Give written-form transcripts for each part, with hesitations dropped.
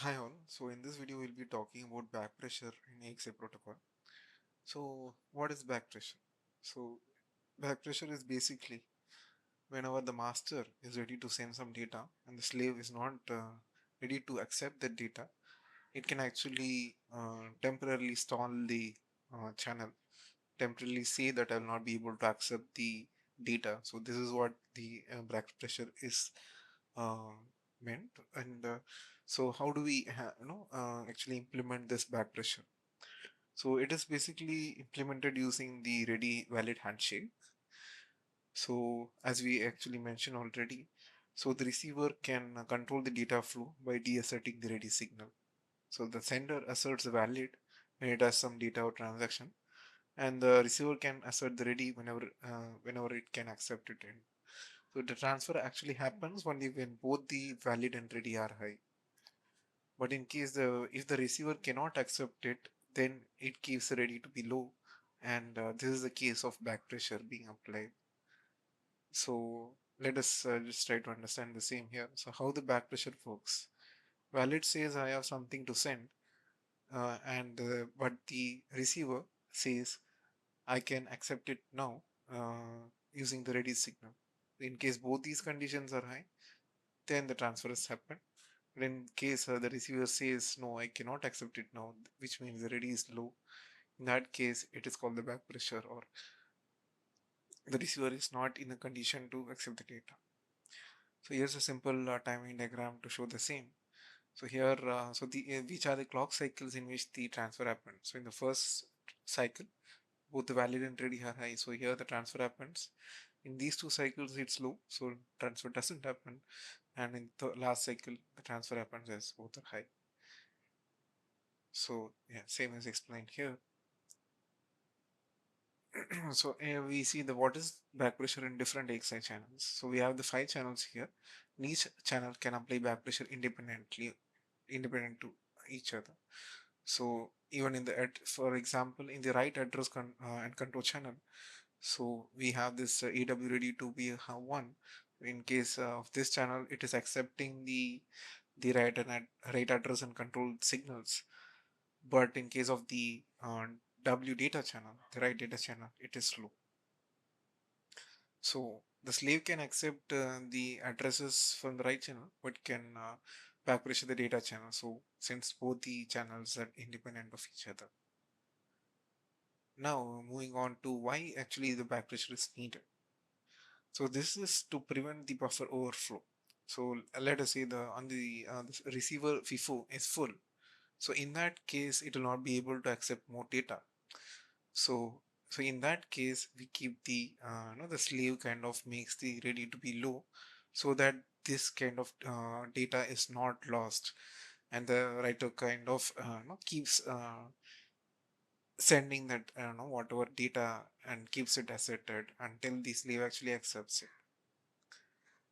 Hi all. So in this video we'll be talking about back pressure in AXI protocol. So what is back pressure? So back pressure is basically whenever the master is ready to send some data and the slave is not ready to accept that data, it can actually temporarily stall the channel, temporarily say that I will not be able to accept the data. So this is what the back pressure is uh, meant. And so how do we actually implement this back pressure? So it is basically implemented using the ready valid handshake. So as we actually mentioned already, so the receiver can control the data flow by deasserting the ready signal. So the sender asserts valid when it has some data or transaction, and the receiver can assert the ready whenever it can accept it. And so the transfer actually happens only when both the valid and ready are high. But in case if the receiver cannot accept it, then it keeps ready to be low, and this is the case of back pressure being applied. So let us just try to understand the same here. So how the back pressure works? Valid says I have something to send, and but the receiver says I can accept it now using the ready signal. In case both these conditions are high, then the transfer has happened. But in case the receiver says no, I cannot accept it now, which means the ready is low. In that case, it is called the back pressure, or the receiver is not in a condition to accept the data. So here's a simple timing diagram to show the same. So here, which are the clock cycles in which the transfer happens? So in the first cycle, both the valid and ready are high. So here the transfer happens. In these two cycles, it's low, so transfer doesn't happen. And in the last cycle, the transfer happens as both are high. So yeah, same as explained here. So we see the what is back pressure in different AXI channels. So we have the 5 channels here. And each channel can apply back pressure independent to each other. So even in the for example, in the right address and control channel, so we have this AW ready to be 1. In case of this channel, it is accepting the right address and control signals. But in case of the W data channel, the right data channel, it is slow. So the slave can accept the addresses from the right channel, but can back pressure the data channel. So since both the channels are independent of each other. Now moving on to why actually the back pressure is needed. So this is to prevent the buffer overflow. So let us say the receiver FIFO is full. So in that case, it will not be able to accept more data. So so in that case, we keep the the slave kind of makes the ready to be low, so that this kind of data is not lost, and the writer kind of keeps sending that whatever data and keeps it asserted until the slave actually accepts it,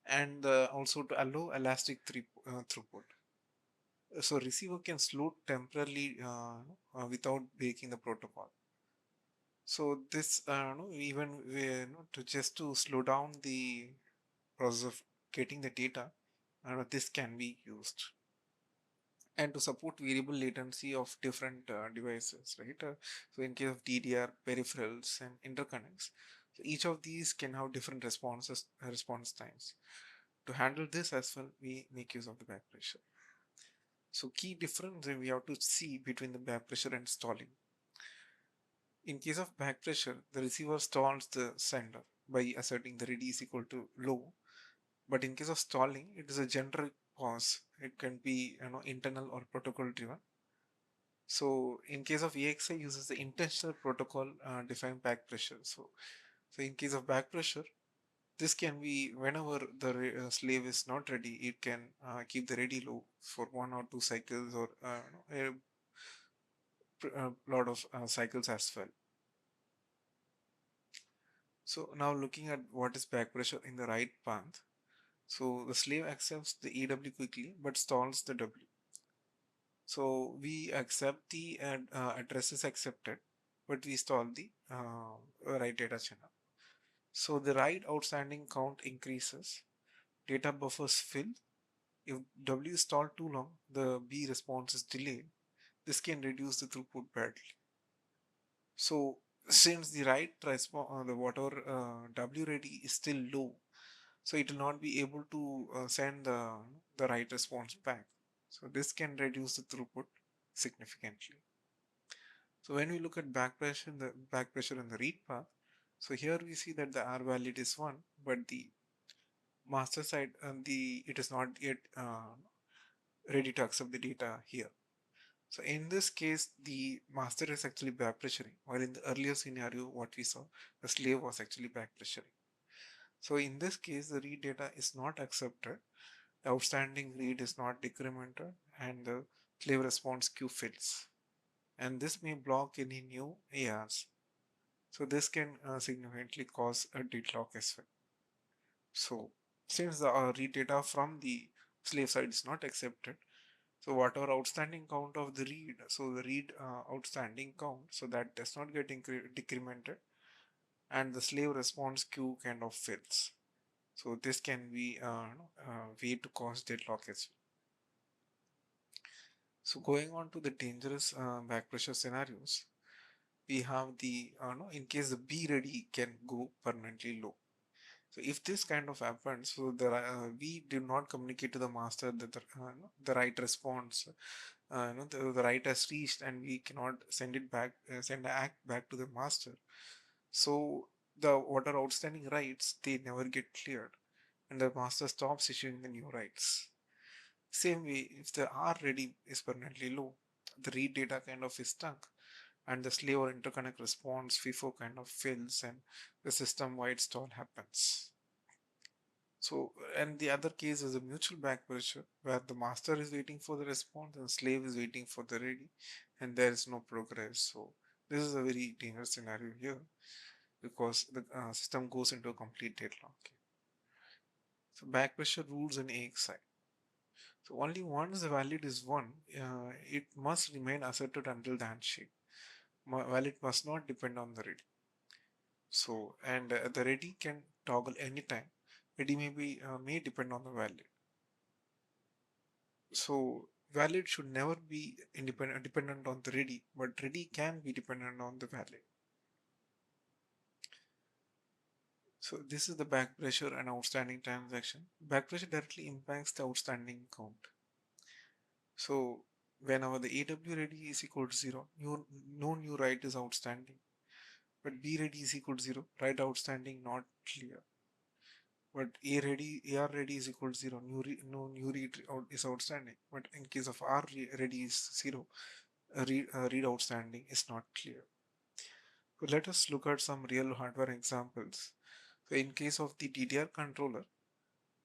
and also to allow elastic throughput. So receiver can slow temporarily without breaking the protocol. So this, even to just to slow down the process of getting the data, this can be used, and to support variable latency of different devices, right? So in case of DDR peripherals and interconnects, so each of these can have different response times. To handle this as well, we make use of the back pressure. So key difference we have to see between the back pressure and stalling. In case of back pressure, the receiver stalls the sender by asserting the ready is equal to low. But in case of stalling, it is a generic pause. It can be internal or protocol driven. So in case of AXI uses the intentional protocol defined back pressure. So in case of back pressure, this can be whenever the slave is not ready, it can keep the ready low for 1 or 2 cycles, or a lot of cycles as well. So now looking at what is back pressure in the right path. So the slave accepts the EW quickly but stalls the W. So we accept the address is accepted, but we stall the write data channel. So the write outstanding count increases, data buffers fill, If W is stalled too long, the B response is delayed. This can reduce the throughput badly. So since the write response, the whatever W ready is still low, so it will not be able to send the write response back. So this can reduce the throughput significantly. So when we look at back pressure in the read path, so here we see that the R valid is 1, but the master side and the it is not yet ready to accept the data here. So in this case, the master is actually back pressuring, while in the earlier scenario, what we saw, the slave was actually back pressuring. So in this case, the read data is not accepted, the outstanding read is not decremented, and the slave response queue fills. And this may block any new ARs. So this can significantly cause a deadlock as well. So since the read data from the slave side is not accepted, so whatever outstanding count of the read, so the read outstanding count, so that does not get decremented, and the slave response queue kind of fills. So this can be way to cause deadlock as well. So going on to the dangerous back pressure scenarios, we have the no, in case the B ready can go permanently low. So if this kind of happens, so we do not communicate to the master that the right response, the right has reached, and we cannot send it back, send the act back to the master. So the what are outstanding rights, they never get cleared, and the master stops issuing the new rights. Same way, if the R ready is permanently low, the read data kind of is stuck, and the slave or interconnect response FIFO kind of fails, and the system-wide stall happens. So, and the other case is a mutual back pressure where the master is waiting for the response and slave is waiting for the ready, and there is no progress. So, this is a very dangerous scenario here because the system goes into a complete deadlock. So, back pressure rules in AXI. So, only once the valid is won, it must remain asserted until the handshake. Valid must not depend on the ready. So, and the ready can toggle anytime. Ready may depend on the valid. So valid should never be dependent on the ready, but ready can be dependent on the valid. So this is the back pressure and outstanding transaction. Back pressure directly impacts the outstanding count. So whenever the AW ready is equal to 0, no new write is outstanding. But B ready is equal to 0, write outstanding not clear. But AR ready is equal to 0, no new read is outstanding. But in case of R ready is 0, read outstanding is not clear. So let us look at some real hardware examples. So in case of the DDR controller,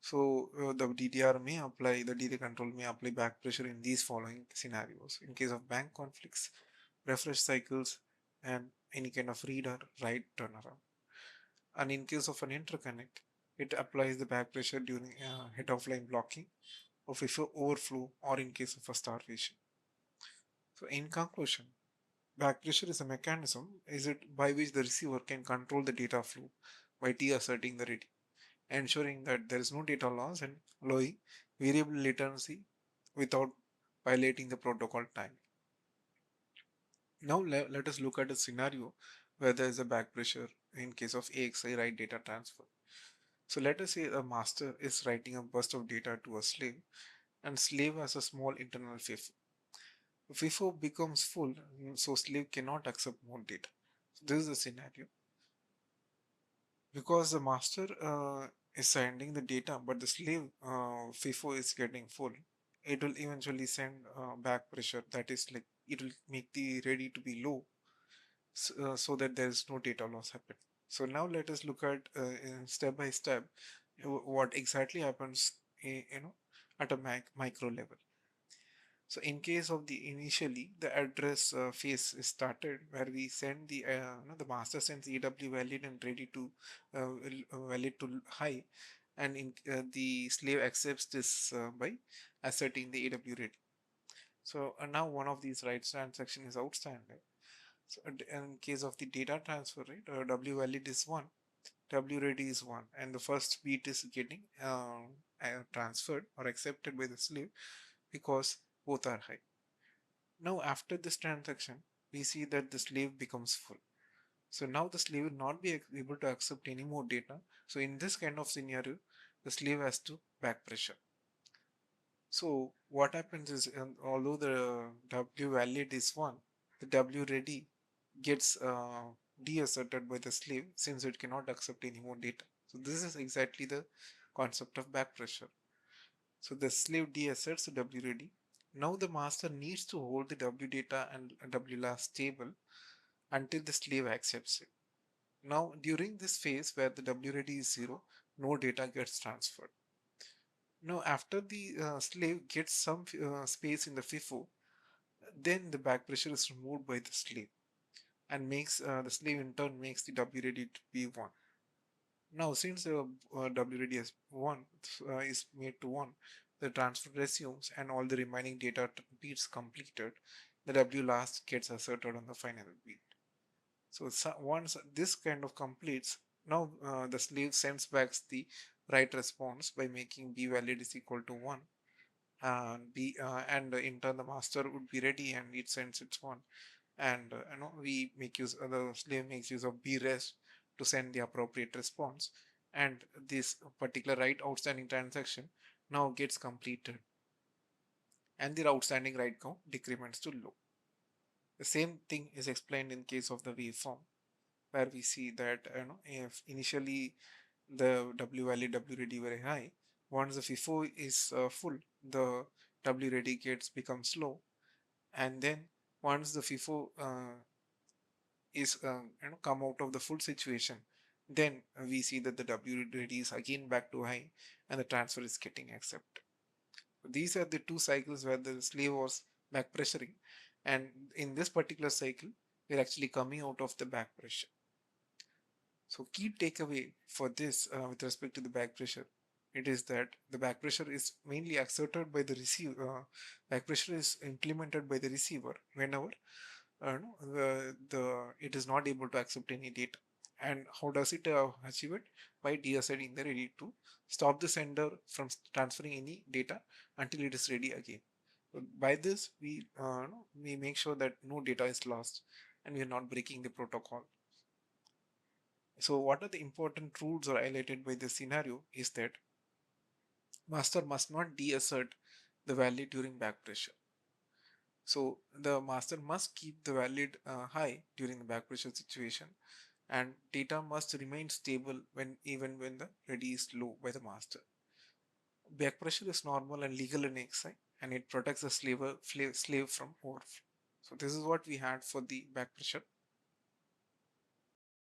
so the DDR control may apply back pressure in these following scenarios. In case of bank conflicts, refresh cycles, and any kind of read or write turnaround. And in case of an interconnect, it applies the back pressure during head of line blocking, of if overflow, or in case of a starvation. So in conclusion, back pressure is a mechanism is it by which the receiver can control the data flow by asserting the ready, ensuring that there is no data loss and allowing variable latency without violating the protocol time. Now let us look at a scenario where there is a back pressure in case of AXI write data transfer. So let us say a master is writing a burst of data to a slave and slave has a small internal FIFO. FIFO becomes full, so slave cannot accept more data. So this is the scenario. Because the master is sending the data, but the slave FIFO is getting full, it will eventually send back pressure. That is like it will make the ready to be low, so that there is no data loss happen. So now let us look at step by step what exactly happens, at a micro level. So in case of the initially the address phase is started where we send the master sends EW valid and ready to valid to high, and the slave accepts this by asserting the EW ready. So now one of these writes transaction is outstanding. So in case of the data transfer, right, W valid is 1, W ready is 1, and the first beat is getting transferred or accepted by the slave because both are high. Now after this transaction, we see that the slave becomes full. So now the slave will not be able to accept any more data. So in this kind of scenario, the slave has to back pressure. So what happens is, although the W valid is 1, the W ready gets deasserted by the slave since it cannot accept any more data. So this is exactly the concept of back pressure. So the slave deasserts the W ready. Now the master needs to hold the W data and W last stable until the slave accepts it. Now during this phase where the W ready is 0, no data gets transferred. Now after the slave gets some space in the FIFO, then the back pressure is removed by the slave and makes the slave in turn makes the W ready to be 1. Now since the W ready is 1 is made to 1, the transfer resumes and all the remaining data beats completed, the W last gets asserted on the final beat. So, once this kind of completes, now the slave sends back the right response by making B valid is equal to 1, and in turn the master would be ready and it sends its 1, and we make use the slave makes use of B rest to send the appropriate response, and this particular right outstanding transaction now gets completed and the outstanding right count decrements to low. The same thing is explained in case of the waveform, where we see that if initially the W value W ready very high, once the FIFO is full, the W ready gets becomes low, and then once the FIFO is come out of the full situation, then we see that the W ready is again back to high, and the transfer is getting accepted. These are the two cycles where the slave was back pressuring, and in this particular cycle, we're actually coming out of the back pressure. So key takeaway for this with respect to the back pressure, it is that the back pressure is mainly exerted by the receiver. Back pressure is implemented by the receiver whenever it is not able to accept any data. And how does it achieve it? By deassigning the ready to stop the sender from transferring any data until it is ready again. So by this, we make sure that no data is lost and we are not breaking the protocol. So what are the important rules are highlighted by this scenario is that master must not deassert the valid during back pressure. So the master must keep the valid high during the back pressure situation, and data must remain stable even when the ready is low by the master. Back pressure is normal and legal in AXI, and it protects the slave from overflow. So this is what we had for the back pressure.